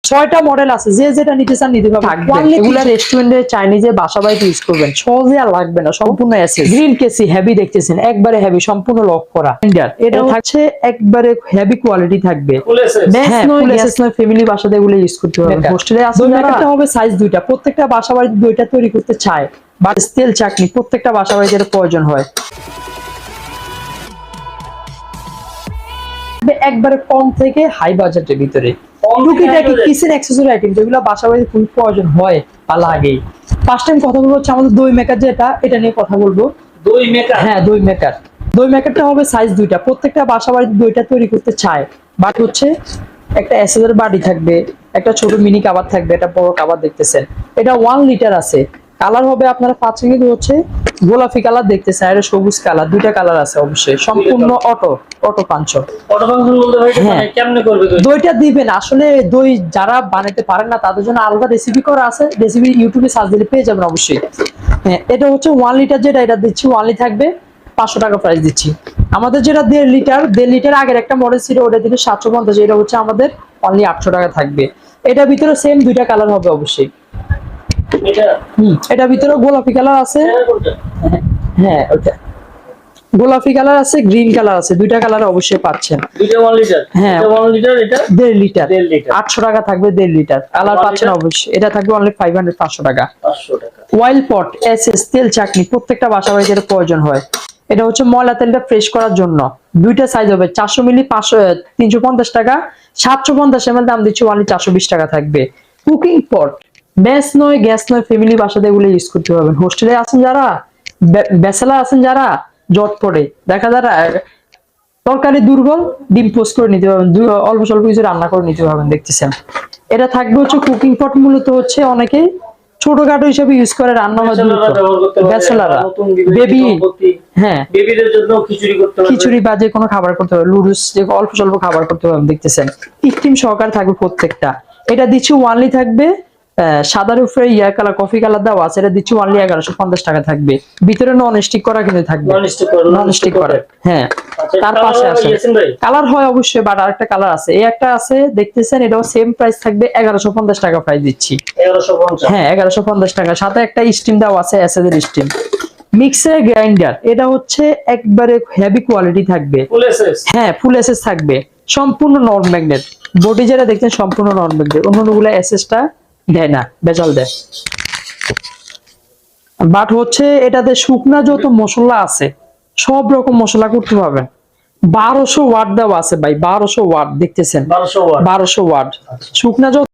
6টা মডেল আছে, যে যেটা নিতে চান নিতে পারবেন। এগুলা রেস্টুরেন্টে চাইনিজে বাসা বাড়িতে ইউজ করবেন, সহজে আর লাগবে না, সম্পূর্ণ এসএস গ্রিল কেসি হেভি দেখতেছেন, একবারে হেভি, সম্পূর্ণ লক করা। এটা থাকছে একবারে হেভি কোয়ালিটি থাকবে, হ্যাঁ ফুল এসএস নয়, ফ্যামিলি বাসাতে এগুলো ইউজ করতে পারবেন। হোস্টেলে আছে যারা, এটা হবে সাইজ 2টা, প্রত্যেকটা বাসা বাড়িতে 2টা তৈরি করতে চায়, বাট তেল চাকনি প্রত্যেকটা বাসা বাড়িতে প্রয়োজন হয়। একবারে কম থেকে হাই বাজেটের ভিতরে টুকিটাকি কিচেন অ্যাকসেসরি আইটেম যেগুলো বাসা বাড়িতে খুব প্রয়োজন হয় বা লাগেই। ফার্স্ট টাইম কথা বলবো হচ্ছে আমাদের দই মেকার, যেটা এটা নিয়ে কথা বলবো। দই মেকার, হ্যাঁ দই মেকার। দই মেকারটা হবে সাইজ 2টা, প্রত্যেকটা বাসা বাড়িতে 2টা তৈরি করতে চায়, বাট হচ্ছে একটা এসএসের বাড়ি থাকবে, একটা ছোট মিনি কাবার থাকবে, একটা বড় কাবার দেখতেছেন। এটা 1 লিটার আছে। কালার হবে আপনারা পাচ্ছেন কিন্তু হচ্ছে গোলাপি কালার দেখতেছেন, এটা সবুজ কালার, 2টা কালার আছে অবশ্যই, সম্পূর্ণ অটো পাঞ্চ। অটো ফাংশন বলতে ভাই এটা মানে কেমনে করবে দইটা দিবেন আসলে, দই যারা বানাতে পারেন না তাদের জন্য আলাদা রেসিপি করা আছে, রেসিপি ইউটিউবে সার্চ দিলে পেয়ে যাবেন অবশ্যই। হ্যাঁ এটা হচ্ছে 1 লিটার, যেটা এটা দিচ্ছি 1 লিটার থাকবে 500 টাকা প্রাইস দিচ্ছি। আমাদের যেটা 1.5 লিটার আগের একটা মডেল ছিল, ওটা দিলে 750, এটা হচ্ছে আমাদের অনলি 800 টাকা থাকবে। এটার ভিতরে সেম 2টা কালার হবে অবশ্যই। এটা ভিতরে গোলাপি কালার আছে, হ্যাঁ ওটা গোলাপি কালার আছে, গ্রিন কালার আছে, 2টা কালার অবশ্যই পাচ্ছেন। দুইটা 1 লিটার, হ্যাঁ 1 লিটার, এটা 1.5 লিটার, 1.5 লিটার 800 টাকা থাকবে। 1.5 লিটার কালার পাচ্ছেন অবশ্যই, এটা থাকবে অনলি 500 টাকা। 500 টাকা। অয়েল পট এসএস তেল চাকনি প্রত্যেকটা বাসা বাড়িতে প্রয়োজন হয়। এটা হচ্ছে ময়লা তেলটা ফ্রেশ করার জন্য, 2টা সাইজ হবে, 400 মিলি 350 টাকা, 750 ml দাম দিচ্ছি অনলি 420 টাকা থাকবে। কুকিং পট গ্যাস নয়, ফ্যামিলি বাসাতে এগুলো ইউজ করতে পারবেন। হোস্টেলে আছেন যারা, ব্যাচেলার আছেন যারা, জট পড়ে দেখা যারা তরকারি দুর্বল, ডিম পোস্ট করে নিতে পারবেন, অল্প স্বল্প কিছু রান্না করে নিতে পারবেন দেখতেছেন। এটা থাকবে হচ্ছে কুকিং পট, মূলত হচ্ছে অনেকে ছোটখাটো হিসেবে ইউজ করে, রান্না হয় ব্যাচেলাররা, বেবি, হ্যাঁ বেবিদের জন্য খিচুড়ি করতে পারবে, খিচুড়ি বা যে কোনো খাবার করতে পারবে, লুডুস যে অল্প স্বল্প খাবার করতে পারবেন দেখতেছেন। টিম সহকারে থাকবে প্রত্যেকটা। এটা দিচ্ছি ওয়ানলি থাকবে সাদার উপরে ইয়া কালার কফি কালার দেওয়া আছে, এটা দিচ্ছি অনলি 1150 টাকা থাকবে। ভিতরে নন স্টিক করা কিন্তু থাকবে, নন স্টিক করা, হ্যাঁ। তার পাশে আছে কালার হয় অবশ্যই, বাট আরেকটা কালার আছে, এই একটা আছে দেখতেছেন, এটাও সেম প্রাইস থাকবে 1150 টাকা প্রাইস দিচ্ছি। 1150, হ্যাঁ 1150 টাকা, সাথে একটা স্টিম দেওয়া আছে, এসএদের স্টিম। মিক্সার গ্রাইন্ডার, এটা হচ্ছে একবারে হেভি কোয়ালিটি থাকবে, ফুল এসএস, হ্যাঁ ফুল এসএস থাকবে, সম্পূর্ণ নন ম্যাগনেট, বডি যেটা দেখছেন সম্পূর্ণ নন ম্যাগনেট, অন্যগুলা এসএসটা দেয় না, বেজাল দেয়। বাট হচ্ছে এটাতে শুকনা যত মশলা আছে সব রকম মশলা করতে পারবেন। 1200 ওয়াট দেওয়া আছে ভাই, 1200 ওয়াট দেখতেছেন, 1200 ওয়াট, 1200 ওয়াট শুকনা যত